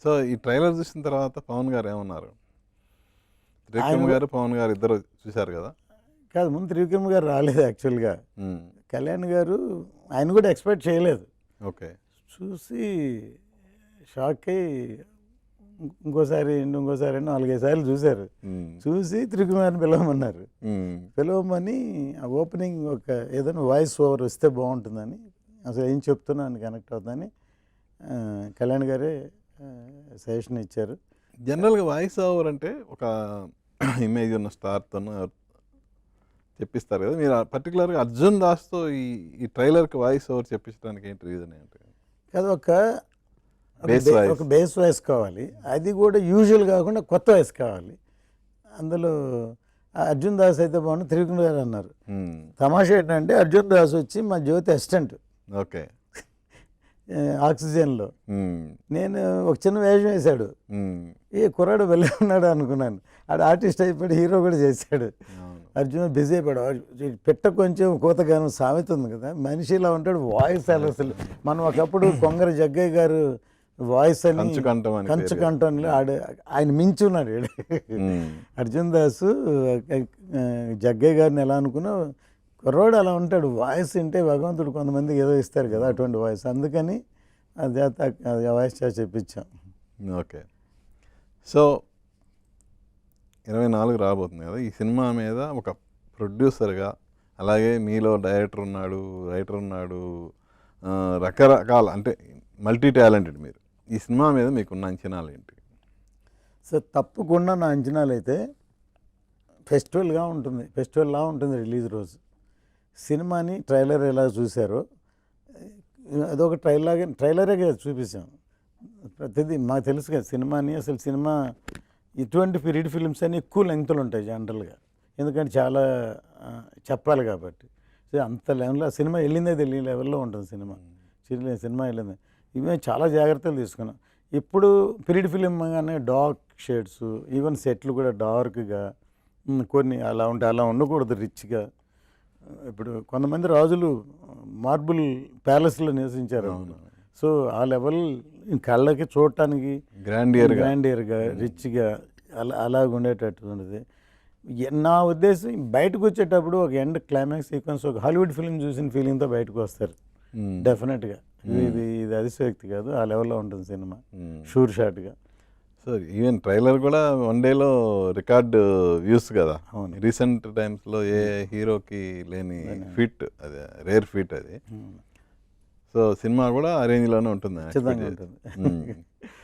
So ఈ trailer చూసిన తర్వాత పవన్ గారు ఏమన్నారు? ఆయన త్రివిక్రమ్ గారు, పవన్ గారు ఇద్దరు చూశారు కదా? కాదు, ముందు త్రివిక్రమ్ గారు రాలేదు యాక్చువల్గా. హ్మ్. కళ్యాణ్ గారు ఆయన కూడా ఎక్స్పెక్ట్ చేయలేదు. ఓకే. చూసి షాక్ అయ్యి ఇంకోసారి 4-5 సార్లు చూశారు. హ్మ్. చూసి త్రివిక్రమ్ గారిని పిలవమన్నారు. హ్మ్. పిలవమని ఆ ఓపెనింగ్ ఒక ఏదైనా వాయిస్ ఓవర్ వస్తే బాగుంటుందని, అసలు ఏం చెప్తున్నాను కనెక్ట్ అవుతుందని కళ్యాణ్ గారే సజెషన్ ఇచ్చారు. జనరల్గా వాయిస్ ఓవర్ అంటే ఒక ఇమేజ్ ఉన్న స్టార్తో చెప్పిస్తారు కదా, మీరు పర్టికులర్గా అర్జున్ దాస్తో ఈ ట్రైలర్కి వాయిస్ ఓవర్ చెప్పించడానికి ఏంటి రీజన్ ఏంటి? అది Bass voice. ఒక బేస్ వాయిస్ కావాలి. అది కూడా యూజువల్ కాకుండా కొత్త వాయిస్ కావాలి. అందులో అర్జున్ దాస్ అయితే బాగుంది, త్రివిక్రమ్ గారు అన్నారు. తమాషా ఏంటంటే అర్జున్ దాస్ వచ్చి మా జ్యోతి అసిస్టెంట్ ఓకే. ఆక్సిజన్లో. నేను ఒక చిన్న వేషం వేశాడు. ఏ కుర్రాడు వెళ్ళి ఉన్నాడు అనుకున్నాను. ఆడు ఆర్టిస్ట్ అయిపోయాడు, హీరో కూడా చేశాడు. అర్జున్ బిజీ అయిపోయాడు. పెట్ట కొంచెం కోతగానం సామెత ఉంది కదా, మనిషి ఇలా ఉంటాడు, వాయిస్ అసలు మనం ఒకప్పుడు కొంగర జగ్గయ్య గారు వాయిస్ అని కంచుకంఠంలో ఆయన మించి ఉన్నాడు. అర్జున్ దాసు జగ్గయ్య గారిని ఎలా అనుకున్నా, కుర్రోడు అలా ఉంటాడు, వాయిస్ వింటే భగవంతుడు కొంతమందికి ఏదో ఇస్తారు కదా అటువంటి వాయిస్. అందుకని అది వాయిస్ చేసి చెప్పించాం. ఓకే. సో 24 రాబోతుంది కదా, ఈ సినిమా మీద ఒక ప్రొడ్యూసర్గా, అలాగే మీలో డైరెక్టర్ ఉన్నాడు, రైటర్ ఉన్నాడు, రకరకాల అంటే మల్టీ టాలెంటెడ్ మీరు. ఈ సినిమా మీద మీకున్న అంచనాలు ఏంటి? సో తప్పకుండా నా అంచనాలు అయితే ఫెస్టివల్లా ఉంటుంది రిలీజ్ రోజు. సినిమాని ట్రైలర్ ఎలా చూశారో అదొక ట్రైలరే కదా చూపించాం. ప్రతిదీ మాకు తెలుసు కదా సినిమాని, అసలు సినిమా ఇటువంటి పీరియడ్ ఫిల్మ్స్ అని ఎక్కువ లెంగ్త్లు ఉంటాయి జనరల్గా, ఎందుకంటే చాలా చెప్పాలి కాబట్టి. సో అంత లెవెల్లో సినిమా వెళ్ళిందే తెలియని లెవెల్లో ఉంటుంది సినిమా వెళ్ళింది. ఇవి చాలా జాగ్రత్తలు తీసుకున్నాం. ఇప్పుడు పీరియడ్ ఫిలిం కానీ డార్క్ షేడ్స్, ఈవెన్ సెట్లు కూడా డార్క్గా కొన్ని అలా ఉంటే అలా ఉండకూడదు, రిచ్గా. ఇప్పుడు కొంతమంది రాజులు మార్బుల్ ప్యాలెస్లో నివసించారు. సో ఆ లెవెల్ కళ్ళకి చూడటానికి గ్రాండియర్గా రిచ్గా అలాగ ఉండేటట్టు ఉండేది. నా ఉద్దేశం బయటకు వచ్చేటప్పుడు ఒక ఎండ్ క్లైమాక్స్ సీక్వెన్స్ ఒక హాలీవుడ్ ఫిల్మ్ చూసిన ఫీలింగ్తో బయటకు వస్తారు డెఫినెట్గా. ఇది అతిశయోక్తి కాదు, ఆ లెవెల్లో ఉంటుంది సినిమా, షూర్ షాట్గా. సో ఈవెన్ ట్రైలర్ కూడా 1 డేలో రికార్డ్ వ్యూస్ కదా. అవును, రీసెంట్ టైమ్స్లో ఏ హీరోకి లేని ఫీట్, అది రేర్ ఫీట్ అది. సో సినిమా కూడా ఆ రేంజ్లోనే ఉంటుంది.